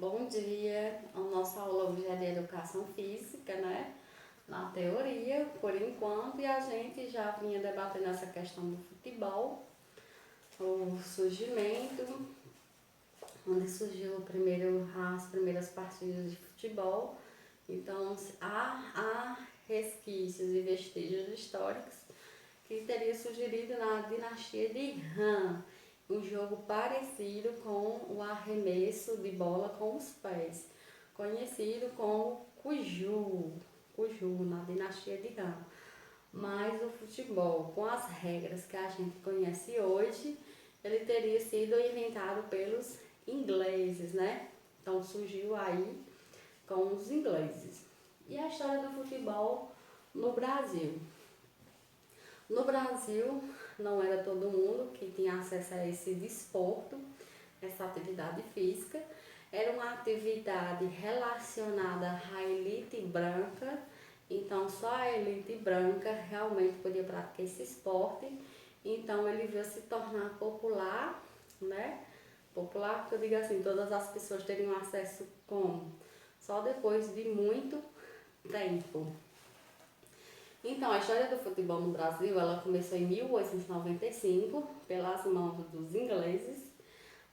Bom dia, a nossa aula hoje é de Educação Física, né? Na teoria, por enquanto, e a gente já vinha debatendo essa questão do futebol, o surgimento, onde surgiu as primeiras partidas de futebol. Então, há resquícios e vestígios históricos que teria surgido na dinastia de Han, um jogo parecido com o arremesso de bola com os pés, conhecido como Cuju na dinastia de Han. Mas o futebol, com as regras que a gente conhece hoje, ele teria sido inventado pelos ingleses, né? Então surgiu aí com os ingleses. E a história do futebol no Brasil? No Brasil, não era todo mundo que tinha acesso a esse desporto, essa atividade física. Era uma atividade relacionada à elite branca, então só a elite branca realmente podia praticar esse esporte. Então ele veio se tornar popular, né? Popular, porque eu digo assim, todas as pessoas teriam acesso como? Só depois de muito tempo. Então, a história do futebol no Brasil, ela começou em 1895, pelas mãos dos ingleses,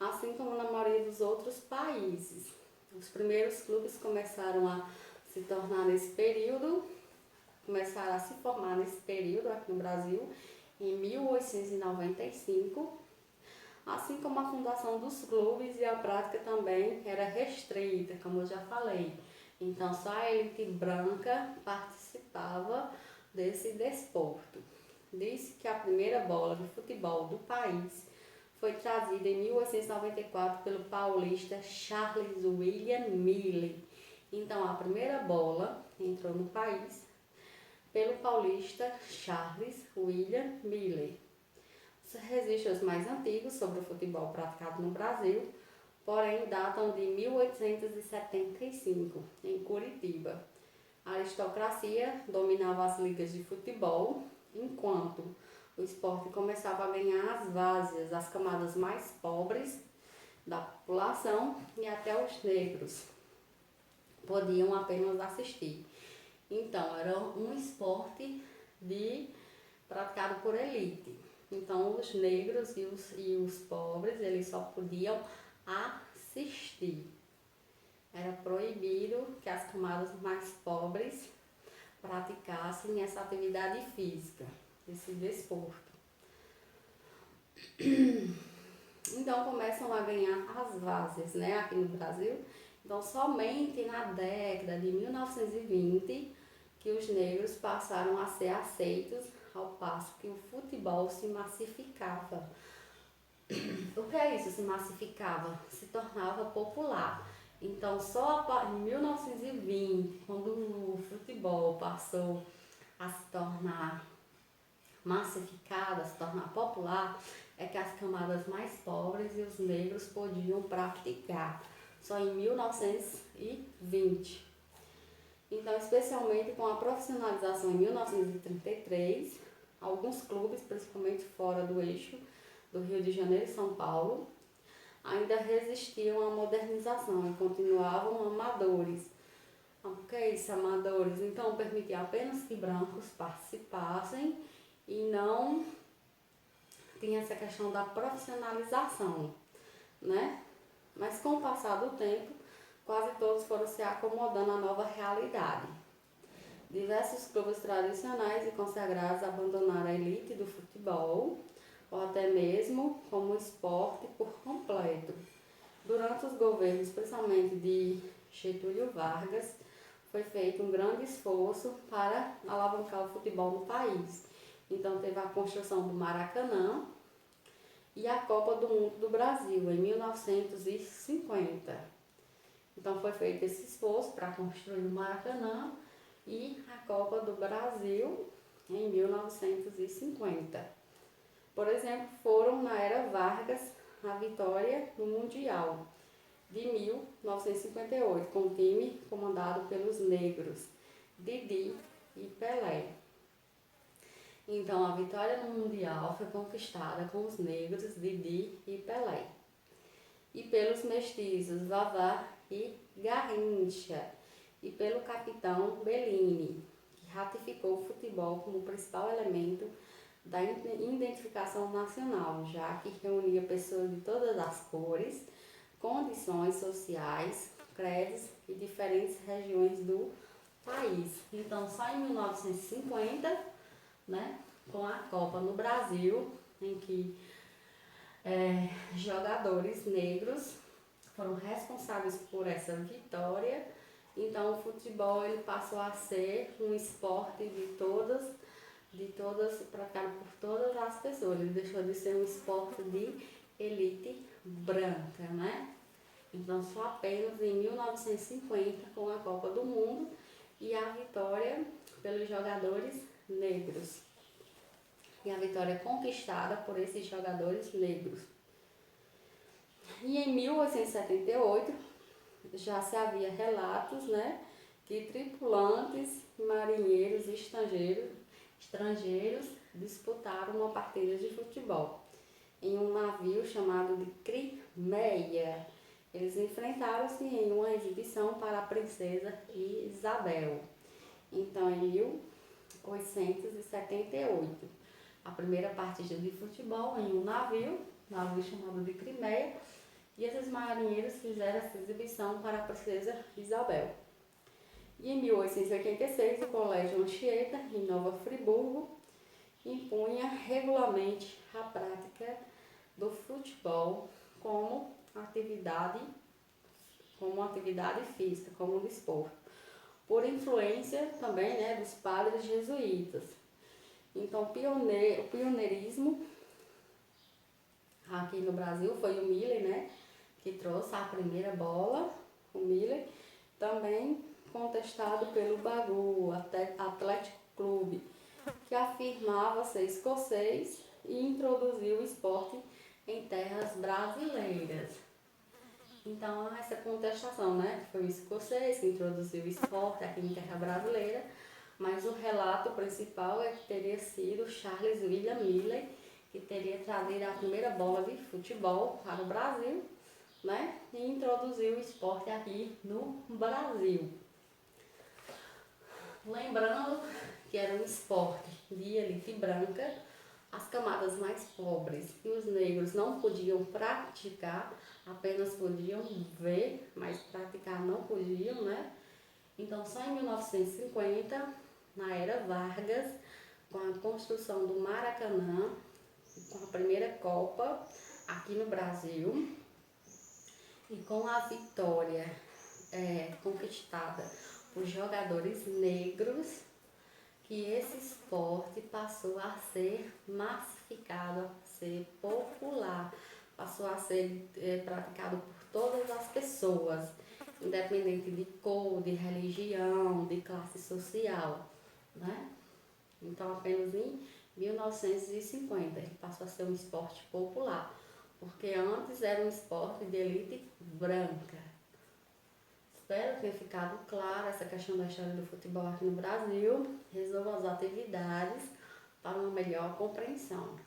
assim como na maioria dos outros países. Os primeiros clubes começaram a se tornar nesse período, começaram a se formar nesse período aqui no Brasil, em 1895, assim como a fundação dos clubes e a prática também era restrita, como eu já falei. Então, só a elite branca participava desse desporto. Diz que a primeira bola de futebol do país foi trazida em 1894 pelo paulista Charles William Miller. Então, a primeira bola entrou no país pelo paulista Charles William Miller. Os registros mais antigos sobre o futebol praticado no Brasil, porém, datam de 1875, em Curitiba. A aristocracia dominava as ligas de futebol, enquanto o esporte começava a ganhar as várzeas, as camadas mais pobres da população e até os negros podiam apenas assistir. Então, era um esporte praticado por elite. Então, os negros e os pobres, eles só podiam assistir. Era proibido que as camadas mais pobres praticassem essa atividade física, esse desporto. Então começam a ganhar as várzeas, né, aqui no Brasil. Então somente na década de 1920 que os negros passaram a ser aceitos, ao passo que o futebol se massificava. O que é isso, se massificava? Se tornava popular. Então, só em 1920, quando o futebol passou a se tornar massificado, a se tornar popular, é que as camadas mais pobres e os negros podiam praticar. Só em 1920. Então, especialmente com a profissionalização em 1933, alguns clubes, principalmente fora do eixo do Rio de Janeiro e São Paulo, ainda resistiam à modernização e continuavam amadores. O que é isso, amadores? Então, permitia apenas que brancos participassem e não tinha essa questão da profissionalização, né? Mas com o passar do tempo, quase todos foram se acomodando à nova realidade. Diversos clubes tradicionais e consagrados abandonaram a elite do futebol, ou até mesmo como esporte por completo. Durante os governos, especialmente de Getúlio Vargas, foi feito um grande esforço para alavancar o futebol no país. Então teve a construção do Maracanã e a Copa do Mundo do Brasil, em 1950. Então foi feito esse esforço para construir o Maracanã e a Copa do Brasil em 1950. Por exemplo, foram na era Vargas a vitória no Mundial de 1958, com o time comandado pelos negros, Didi e Pelé. Então, a vitória no Mundial foi conquistada com os negros, Didi e Pelé, e pelos mestiços, Vavá e Garrincha e pelo capitão Bellini, que ratificou o futebol como principal elemento da identificação nacional, já que reunia pessoas de todas as cores, condições sociais, credos e diferentes regiões do país. Então, só em 1950, né, com a Copa no Brasil, em que jogadores negros foram responsáveis por essa vitória. Então, o futebol ele passou a ser um esporte praticado por todas as pessoas. Ele deixou de ser um esporte de elite branca, né? Então, só apenas em 1950, com a Copa do Mundo e a vitória pelos jogadores negros. E a vitória conquistada por esses jogadores negros. E em 1878, já se havia relatos, né, que tripulantes e marinheiros estrangeiros disputaram uma partida de futebol em um navio chamado de Crimeia. Eles enfrentaram-se em uma exibição para a princesa Isabel. Então, em 1878, a primeira partida de futebol em um navio chamado de Crimeia, e esses marinheiros fizeram essa exibição para a princesa Isabel. E em 1886, o Colégio Anchieta, em Nova Friburgo, impunha regularmente a prática do futebol como atividade física, como desporto, por influência também, né, dos padres jesuítas. Então, o pioneirismo aqui no Brasil foi o Miller, né, que trouxe a primeira bola, o Miller, também contestado pelo Bagu Atlético Clube, que afirmava ser escocês e introduziu o esporte em terras brasileiras. Então, essa contestação, né, foi o escocês que introduziu o esporte aqui em terra brasileira, mas o relato principal é que teria sido Charles William Miller, que teria trazido a primeira bola de futebol para o Brasil, né, e introduziu o esporte aqui no Brasil. Lembrando que era um esporte de elite branca, as camadas mais pobres e os negros não podiam praticar, apenas podiam ver, mas praticar não podiam, né? Então, só em 1950, na era Vargas, com a construção do Maracanã, com a primeira Copa aqui no Brasil, e com a vitória conquistada por jogadores negros, que esse esporte passou a ser massificado, a ser popular, passou a ser praticado por todas as pessoas, independente de cor, de religião, de classe social, né? Então, apenas em 1950 ele passou a ser um esporte popular, porque antes era um esporte de elite branca. Espero que tenha ficado claro essa questão da história do futebol aqui no Brasil. Resolva as atividades para uma melhor compreensão.